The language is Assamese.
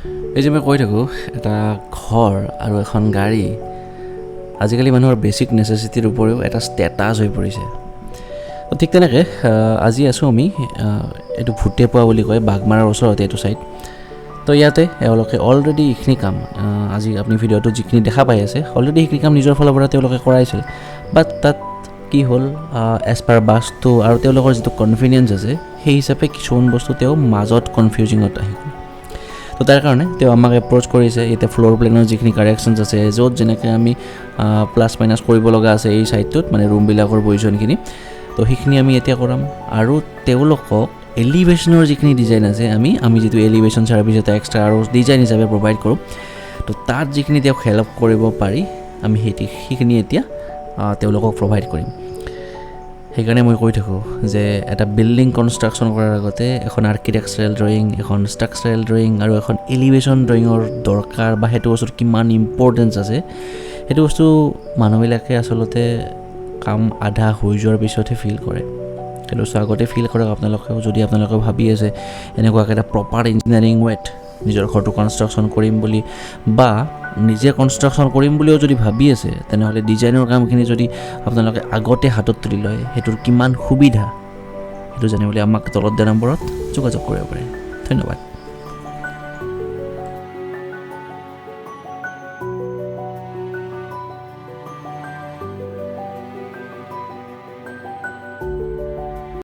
এই যে মই কৈ থাকোঁ এটা ঘৰ আৰু এখন গাড়ী আজিকালি মানুহৰ বেছিক নেচেচিটিৰ উপৰিও এটা ষ্টেটাছ হৈ পৰিছে। ঠিক তেনেকৈ আজি আছোঁ আমি এইটো ভূটেপোৱা বুলি কয়, বাঘমাৰাৰ ওচৰতে এইটো ছাইড। তো ইয়াতে তেওঁলোকে অলৰেডি এইখিনি কাম আজি আপুনি ভিডিঅ'টো যিখিনি দেখা পাই আছে অলৰেডি সেইখিনি কাম নিজৰ ফালৰ পৰা তেওঁলোকে কৰাইছিল। বাট তাত কি হ'ল এজ পাৰ বাছটো আৰু তেওঁলোকৰ যিটো কনভিনিয়েঞ্চ আছে সেই হিচাপে কিছুমান বস্তু তেওঁ মাজত কনফিউজিঙত আহি গ'ল। তো তাৰ কাৰণে তেওঁ আমাক এপ্ৰ'চ কৰিছে। এতিয়া ফ্ল'ৰ প্লেনৰ যিখিনি কাৰেকশ্যনছ আছে, য'ত যেনেকৈ আমি প্লাছ মাইনাছ কৰিব লগা আছে এই ছাইডটোত, মানে ৰুমবিলাকৰ পজিশ্যনখিনি, তো সেইখিনি আমি এতিয়া কৰাম। আৰু তেওঁলোকক এলিভেশ্যনৰ যিখিনি ডিজাইন আছে আমি যিটো এলিভেশ্যন ছাৰ্ভিচ এটা এক্সট্ৰা আৰু ডিজাইন হিচাপে প্ৰভাইড কৰোঁ, তো তাত যিখিনি তেওঁক হেল্প কৰিব পাৰি আমি সেইখিনি এতিয়া তেওঁলোকক প্ৰভাইড কৰিম। সেইকাৰণে মই কৈ থাকোঁ যে এটা বিল্ডিং কনষ্ট্ৰাকশ্যন কৰাৰ আগতে এখন আৰ্কিটেকচাৰেল ড্ৰয়িং, এখন ষ্ট্ৰাকচাৰেল ড্ৰয়িং আৰু এখন এলিভেশ্যন ড্ৰয়িঙৰ দৰকাৰ বা সেইটো বস্তুৰ কিমান ইম্পৰ্টেঞ্চ আছে, সেইটো বস্তু মানুহবিলাকে আচলতে কাম আধা হৈ যোৱাৰ পিছতহে ফিল কৰে। সেইটো বস্তু আগতে ফিল কৰক আপোনালোকেও। যদি আপোনালোকে ভাবি আছে এনেকুৱাকৈ এটা প্ৰপাৰ ইঞ্জিনিয়াৰিং ৱেত নিজৰ ঘৰটো কনষ্ট্ৰাকশ্যন কৰিম বুলি, বা নিজে কনষ্ট্ৰাকশ্যন কৰিম বুলিও যদি ভাবি আছে, তেনেহ'লে ডিজাইনৰ কামখিনি যদি আপোনালোকে আগতে হাতত তুলি লয়, সেইটোৰ কিমান সুবিধা সেইটো জানিবলৈ আমাক তলত দিয়া নম্বৰত যোগাযোগ কৰিব পাৰে। ধন্যবাদ।